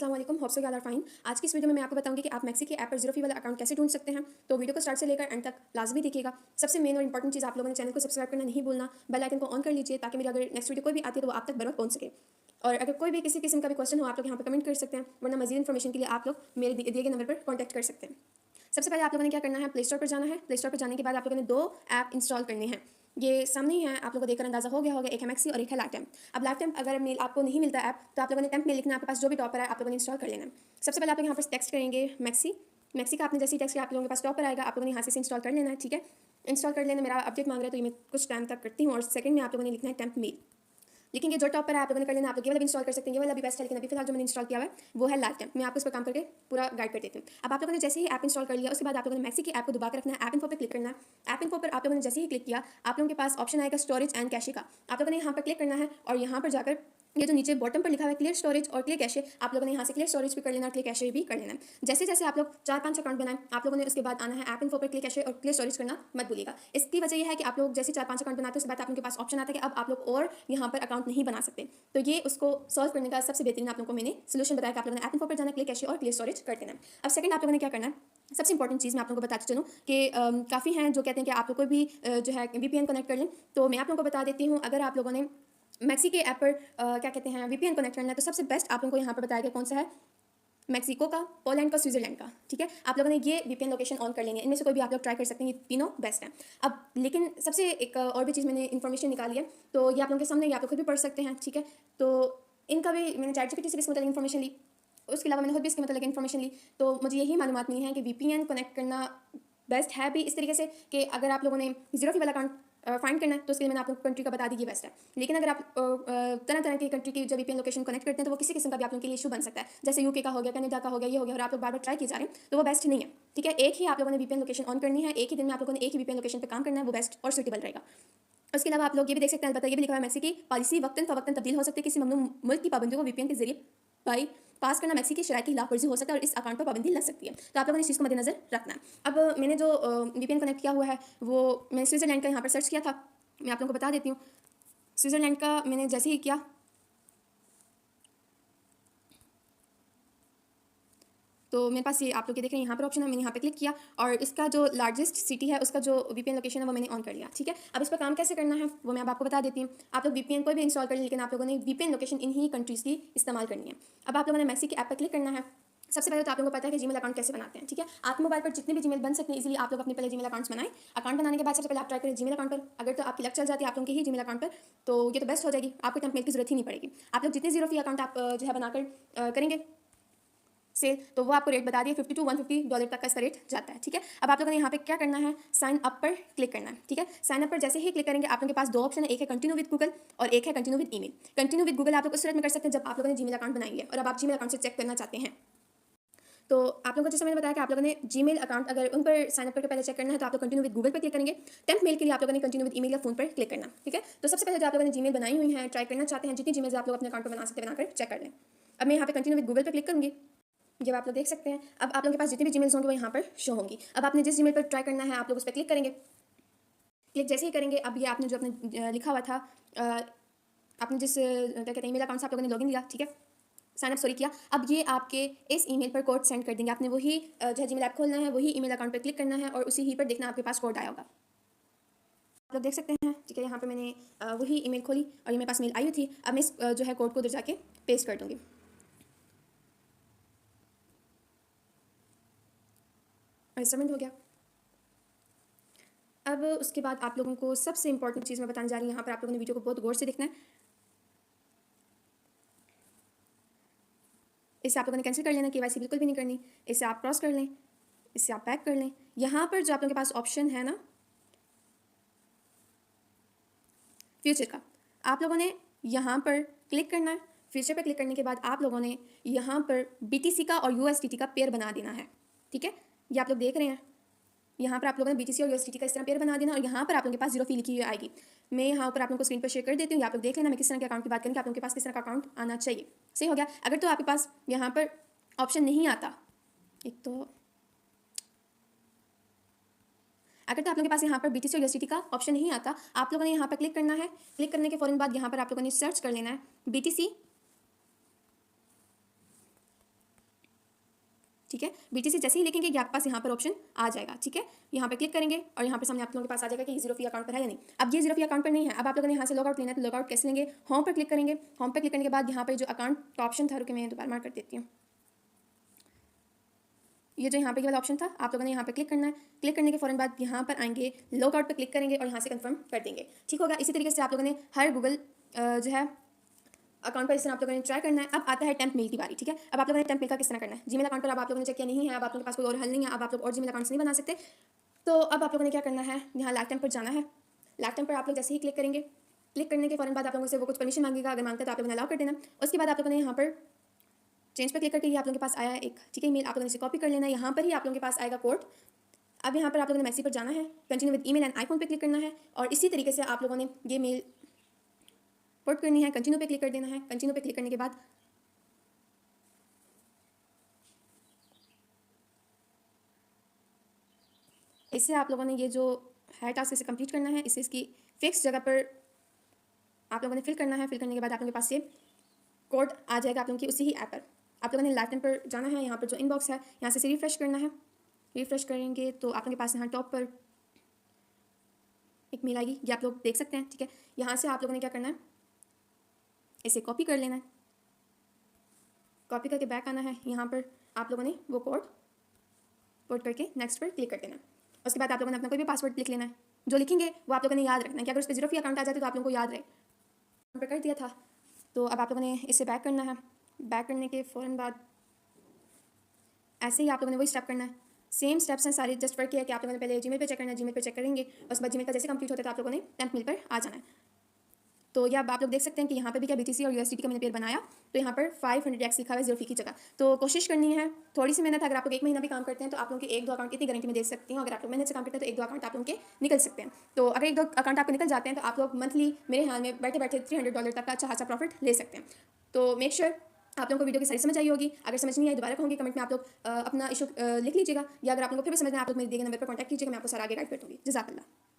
अस्सलाम वालेकुम, hope so are fine. आज की इस वीडियो में मैं आपको बताऊंगी कि आप मैक्सी के ऐप पर जीरो फी वाला अकाउंट कैसे ढूंढ सकते हैं। तो वीडियो को स्टार्ट से लेकर एंड तक लाजमी देखिएगा। सबसे मेन और इंपॉर्टेंट चीज़, आप लोगों ने चैनल को सब्सक्राइब करना नहीं भूलना, बेल आइकन को ऑन कर लीजिए ताकि मेरी अगर नेक्स्ट वीडियो कोई भी आती है तो वो आप तक बर वक्त पहुंच सके। और अगर कोई भी किसी किस्म का भी क्वेश्चन हो आप लोग यहाँ पर कमेंट कर सकते हैं, वरना मजीद इन्फॉर्मेशन के लिए आप लोग मेरे दिए गए नंबर पर कॉन्टैक्ट कर सकते हैं। सबसे पहले आप लोगों ने क्या करना है, प्ले स्टोर पर जाना है। प्ले स्टोर पर जाने के बाद आप लोगों ने दो ऐप इंस्टॉल करने हैं। ये सामने ही है, आप लोगों को देखकर अंदाजा हो गया होगा, एक है मैक्सी और एक है लाइव। अब लाइव अगर मेल आपको नहीं मिलता ऐप तो आप लोगों ने टेम्प में लिखना है, आपके पास जो भी टॉपर है आप लोगों ने इंस्टॉल कर लेना है। सबसे पहले आप लोग यहाँ पर टेक्स्ट करेंगे मैक्सी। मैक्सी का आपने जैसे ही टेक्स्ट किया आप लोगों के पास टॉपर आएगा, आप लोगों ने यहाँ से इंस्टॉल कर लेना है। ठीक है, इंस्टॉल कर लेना। मेरा अपडेट मांग रहा है तो ये मैं कुछ टाइम तक करती हूँ। और सेकंड में आप लोगों ने लिखना है टेम्प मेल। लेकिन ये जो टॉपर है आप लोगों ने कर लेना, आप लोग ये वाला भी इंस्टॉल कर सकते हैं, ये वाला भी बेस्ट है। लेकिन अभी फिलहाल जो मैंने इंस्टॉल किया हुआ है वो है लाइव। मैं आपको इस पर काम करके पूरा गाइड कर देती हूँ। अब आप लोगों ने जैसे ही ऐप इंस्टॉल कर लिया उसके बाद आप लोगों ने मैक्सी की ऐप को दबा कर रखना है, ऐप इन्फो पर क्लिक करना है। ऐप इन्फो पर आप लोगों ने जैसे ही क्लिक किया आप लोगों के पास ऑप्शन आएगा स्टोरेज एंड कैशे का। आप लोगों ने यहाँ पर क्लिक करना है और यहाँ पर जाकर ये जो नीचे बॉटम पर लिखा हुआ है क्लियर स्टोरेज और क्लियर कैशे, आप लोगों ने यहाँ से क्लियर स्टोरेज भी कर लेना और क्लियर कैशे भी कर लेना है। जैसे जैसे आप लोग 4-5 अकाउंट बनाएं आप लोगों ने उसके बाद आना है ऐप इन्फो पर क्लियर कैशे और क्लियर स्टोरेज करना मत भूलिएगा। इसकी वजह यह है कि आप लोग जैसे 4-5 अकाउंट बनाते हैं उसके बाद आप लोगों के पास ऑप्शन आता है कि अब आप लोग और यहाँ पर अकाउंट नहीं बना सकते। तो ये उसको सॉल्व करने का सबसे बेहतरीन आप लोगों को मैंने सोल्यूशन बताया कि आप लोगों ने ऐप इन्फो पर जाना, क्लियर कैशे और क्लियर स्टोरेज कर देना है। अब सेकंड आप लोगों ने क्या करना है, सबसे इंपॉर्टेंट चीज़ मैं आप लोगों को बताती चलूँ कि काफ़ी हैं जो कहते हैं कि आप लोग कोई भी जो है वीपीएन कनेक्ट कर लें। तो मैं आप लोगों को बता देती हूँ, अगर आप लोगों ने मैक्सी के ऐप पर क्या कहते हैं वीपीएन कनेक्ट करना है तो सबसे बेस्ट आप लोगों को यहाँ पर बताया गया कौन सा है, मैक्सिको का, पोलैंड का, स्विट्जरलैंड का। ठीक है, आप लोगों ने ये वीपीएन लोकेशन ऑन कर लेंगे, इनमें से कोई भी आप लोग ट्राई कर सकते हैं, ये तीनों बेस्ट हैं। अब लेकिन सबसे एक और भी चीज़ मैंने इन्फॉर्मेशन निकाली है तो ये आप लोगों के सामने, ये आप लोग खुद भी पढ़ सकते हैं। ठीक है, तो इनका भी मैंने चैटजीपीटी से भी इसके मतलब इन्फॉर्मेशन ली, उसके अलावा मैंने खुद भी इसके मतलब इन्फॉर्मेशन ली। तो मुझे यही मालूमात मिली है कि वीपीएन कनेक्ट करना बेस्ट है भी इस तरीके से कि अगर आप लोगों ने जीरो फी वाला अकाउंट फाइंड करना है तो उसके लिए मैंने आप लोगों को कंट्री का बता दी ये बेस्ट है। लेकिन अगर आप तरह तरह की कंट्री की जब वीपीएन लोकेशन कनेक्ट करते हैं तो वो किसी किस्म का भी आप लोगों के लिए इशू बन सकता है, जैसे यूके का हो गया, कनाडा का हो गया, ये हो गया, और आप लोग बार बार ट्राई किए जा रहे हैं तो वो बेस्ट नहीं है। ठीक है, एक ही आप लोगों ने वीपीएन लोकेशन ऑन करनी है, एक ही दिन में आप लोगों ने एक ही वीपीएन लोकेशन पर काम करना है, वो बेस्ट और सूटेबल रहेगा। उसके अलावा आप लोग ये भी देख सकते हैं, ये भी लिखा हुआ है मैक्सी की पॉलिसी वक्तन फवक्तन तब्दील हो सकती है, किसी ममनू मुल्क की पाबंदियों को वीपीएन के जरिए बाई पास करना मैक्सी की शराय की खिलाफ वर्जी हो सकता है और इस अकाउंट पर पाबंदी लग सकती है। तो आप लोगों ने इस चीज़ को मद्देनजर रखना है। अब मैंने जो वीपीएन कनेक्ट किया हुआ है वो मैंने स्विट्जरलैंड का यहाँ पर सर्च किया था, मैं आप लोगों को बता देती हूँ। स्विट्जरलैंड का मैंने जैसे ही किया तो मेरे पास ये आप लोग ये देख रहे हैं यहाँ पर ऑप्शन है, मैंने यहाँ पे क्लिक किया और इसका जो लार्जेस्ट सिटी है उसका जो वीपीएन लोकेशन है वो मैंने ऑन कर लिया। ठीक है, अब इस पर काम कैसे करना है वो मैं अब आपको बता देती हूँ। आप लोग वीपीएन कोई भी इंस्टॉल कर लें लेकिन आप लोगों ने वीपीएन लोकेशन इन्हीं कंट्रीज़ की इस्तेमाल करनी है। अब आप लोगों ने मैक्सी की ऐप पर क्लिक करना है। सबसे पहले तो आप लोगों को पता है कि जीमेल अकाउंट कैसे बनाते हैं। ठीक है, आपके मोबाइल पर जितने भी जीमेल बन सकते हैं इजीली आप लोग अपने पहले जीमेल अकाउंट्स बनाएं। अकाउंट बनाने के बाद सबसे पहले आप ट्राई करें जीमेल अकाउंट पर, अगर तो आपकी लग चल जाती है आप लोगों के ही जीमेल अकाउंट पर तो ये तो बेस्ट हो जाएगी, आपको टेम्प मेल की जरूरत ही नहीं पड़ेगी। आप लोग जितने जीरो फी अकाउंट आप जो है बनाकर करेंगे सेल तो वो आपको रेट बता दिए $50 to $150 तक का इसका रेट जाता है। ठीक है, अब आप लोगों ने यहाँ पे क्या करना है, साइन अप पर क्लिक करना है। ठीक है, साइन अप पर जैसे ही क्लिक करेंगे आप लोगों के पास दो ऑप्शन है, एक है कंटिन्यू विद गूगल और एक है continue with email. Continue with Google आप लोग उस सूरत में कर सकते हैं जब आप लोगों ने जीमेल अकाउंट बनाएंगे और अब आप जीमेल अकाउंट से चेक करना चाहते हैं। तो आप लोगों को जैसे मैंने बताया कि आप लोगों ने जीमेल अकाउंट अगर उन पर साइन अप करके पहले चेक करना है तो आप लोग कंटिन्यू विद गूगल पर क्लिक करेंगे। टेम्प मेल के लिए आप लोगों ने कंटिन्यू विद ईमेल या फोन पर क्लिक करना। ठीक है, तो सबसे पहले जो आप लोगों ने जीमेल बनाई हुई है, ट्राई करना चाहते हैं, जितनी जीमेल आप लोग अपने अकाउंट पर बना सकते हैं बनाकर चेक कर लें। अब मैं यहाँ पे कंटिन्यू विद गूगल पर क्लिक करूँगी, जब आप लोग देख सकते हैं अब आप लोगों के पास जितनी भी जीमेल्स होंगे वो यहाँ पर शो होंगी। अब आपने जिस जीमेल पर ट्राई करना है आप लोग उस पर क्लिक करेंगे। क्लिक जैसे ही करेंगे अब ये आपने जो अपने लिखा हुआ था आपने जिस क्या कहते हैं ईमेल अकाउंट से आप लोगों ने लॉगिन लिया, ठीक है, साइन अप सॉरी किया, अब ये आपके इस ईमेल पर कोड सेंड कर देंगे। आपने वही जो है जीमेल ऐप खोलना है, वही ईमेल अकाउंट पर क्लिक करना है और उसी ही पर देखना आपके पास कोड आया होगा। आप लोग देख सकते हैं। ठीक है, यहाँ पर मैंने वही ईमेल खोली और ये मेरे पास मेल आई हुई थी। अब मैं इस जो है कोड को उधर जाके पेस्ट कर दूँगी। सबमिट हो गया। अब उसके बाद आप लोगों को सबसे इंपॉर्टेंट चीज़ मैं बताने जा रही हूँ, यहाँ पर आप लोगों ने वीडियो को बहुत गौर से देखना है। इससे आप लोगों ने कैंसिल कर लेना, केवाईसी बिल्कुल भी नहीं करनी, इससे आप क्रॉस कर लें, इससे आप बैक कर लें। यहाँ पर जो आप लोगों के पास ऑप्शन है ना फ्यूचर का, आप लोगों ने यहाँ पर क्लिक करना है। फ्यूचर पर क्लिक करने के बाद आप लोगों ने यहाँ पर BTC का और USDT का पेयर बना देना है। ठीक है, ये आप लोग देख रहे हैं, यहाँ पर आप लोगों ने BTC और USDT का इस तरह पेयर बना देना और यहाँ पर आप लोगों के पास जीरो फी लिखी हुई आएगी। मैं यहाँ ऊपर आप लोगों को स्क्रीन पर शेयर कर देती हूँ, आप लोग देख लेना मैं किस तरह के अकाउंट की बात करूँ कि आप लोगों के पास किस तरह का अकाउंट आना चाहिए। सही हो गया। अगर तो आपके पास यहाँ पर ऑप्शन नहीं आता, एक तो अगर तो आप लोगों के पास यहाँ पर BTC और USDT का ऑप्शन नहीं आता, आप लोगों ने यहाँ पर क्लिक करना है। क्लिक करने के फ़ौरन बाद यहाँ पर आप लोगों ने सर्च कर लेना है BTC ठीक है। BTC जैसे ही लिखेंगे कि आपके पास यहाँ पर ऑप्शन आ जाएगा, ठीक है। यहाँ पे क्लिक करेंगे और यहाँ पर सामने आप लोगों के पास आ जाएगा कि जीरो फी अकाउंट पर है या नहीं। अब ये जीरो फी अकाउंट पर नहीं है। अब आप लोगों ने यहाँ से लॉग आउट लेना है, तो लॉग आउट कैसे लेंगे? होम पर क्लिक करेंगे। होम पर क्लिक करने के बाद यहाँ पर जो अकाउंट का ऑप्शन था, रुके मैं दोबारा मार्क कर देती हूँ। ये जो यहाँ पे वाला ऑप्शन था, आप लोगों ने यहाँ पे क्लिक करना है। क्लिक करने के फौरन बाद यहाँ पर आएंगे, लॉग आउट पर क्लिक करेंगे और यहाँ से कंफर्म कर देंगे, ठीक होगा। इसी तरीके से आप लोगों ने हर गूगल जो है अकाउंट पर इस तरह आप लोगों ने ट्राई करना है। अब आता है टेम्प मेल की बारी, ठीक है। अब आप लोगों ने टेम्प मेल का किस तरह करना है? जीमेल अकाउंट पर अब आप लोगों ने चेक किया नहीं है, अब आप लोगों के पास कोई और हल नहीं है, अब आप लोग और जीमेल अकाउंट नहीं बना सकते। तो अब आप लोगों ने क्या करना है, यहाँ लाइव टेम्प पर जाना है। लाइव टेम्प पर आप लोग जैसे ही क्लिक करेंगे, क्लिक करने के फौरन बाद आप लोगों से वो कुछ परमिशन मांगेगा, अगर मांगता है तो आप लोगों ने अलाउ कर देना। उसके बाद आप लोगों ने यहाँ पर चेंज पर क्लिक करके ये आप लोगों के पास आया है एक, ठीक है, ईमेल, आप लोगों ने इसे कॉपी कर लेना है। यहाँ पर ही आप लोगों के पास आएगा कोड। अब यहाँ पर आप लोगों ने मैसेज पर जाना है, continue with email and iPhone पे क्लिक करना है और इसी तरीके से आप लोगों ने ये मेल पुट करनी है। कंटिन्यू पे क्लिक कर देना है। कंटिन्यू पे क्लिक करने के बाद इससे आप लोगों ने ये जो है टास्क इसे कंप्लीट करना है। इसे इसकी फिक्स जगह पर आप लोगों ने फिल करना है। फिल करने के बाद आप लोगों के पास से कोड आ जाएगा आप लोगों की उसी ही ऐप पर। आप लोगों ने लाइव टाइम पर जाना है, यहाँ पर जो इनबॉक्स है यहाँ से रिफ्रेश करना है। रिफ्रेश करेंगे तो आप लोगों के पास यहाँ टॉप पर एक मेल आएगी, ये आप लोग देख सकते हैं, ठीक है। यहाँ से आप लोगों ने क्या करना है, इसे कॉपी कर लेना है। कॉपी करके बैक आना है। यहाँ पर आप लोगों ने वो कोड पुट करके नेक्स्ट पर क्लिक कर देना है। उसके बाद आप लोगों ने अपना कोई भी पासवर्ड लिख लेना है। जो लिखेंगे वो आप लोगों ने याद रखना है कि अगर उस पर जीरो फी अकाउंट आ जाए तो आप लोगों को याद रहे। पर कर दिया था, तो अब आप लोगों ने इसे बैक करना है। बैक करने के फ़ौरन बाद ऐसे ही आप लोगों ने वही स्टेप करना है। सेम स्टेप्स हैं सारे, जस्ट वर्क किया कि आप लोगों ने पहले जीमेल पे चेक करना है। जीमेल पे चेक करेंगे, उसके बाद जीमेल का जैसे कंप्लीट होता है तो आप लोगों ने टेम्प मेल पर आ जाना है। तो ये अब आप लोग देख सकते हैं कि यहाँ पे भी क्या BTC और USDT का मैंने पेयर बनाया, तो यहाँ पर 500x लिखा हुआ है जीरो फी की जगह। तो कोशिश करनी है, थोड़ी सी मेहनत। अगर आप लोग एक महीना भी काम करते हैं तो आप लोगों के एक दो अकाउंट इतनी गारंटी में दे सकती हूँ। अगर आप लोग मेहनत से काम करते हैं तो एक दो अकाउंट आप लोगों के निकल सकते हैं। तो अगर एक दो अकाउंट आपको निकल जाते हैं तो आप लोग मंथली मेरे ख्याल में बैठे बैठे $300 तक का अच्छा खासा प्रॉफिट ले सकते हैं। तो मेक श्योर आप लोगों को वीडियो की सारी समझ आई होगी। अगर समझ नहीं आई दोबारा कहूँगी, कमेंट में आप लोग अपना इशू लिख लीजिएगा, या अगर आप लोग फिर भी समझना है आप लोग मेरे दिए गए नंबर पर कॉन्टैक्ट कीजिएगा, मैं आपको सारा आगे गाइड कर दूँगी। जज़ाकल्लाह।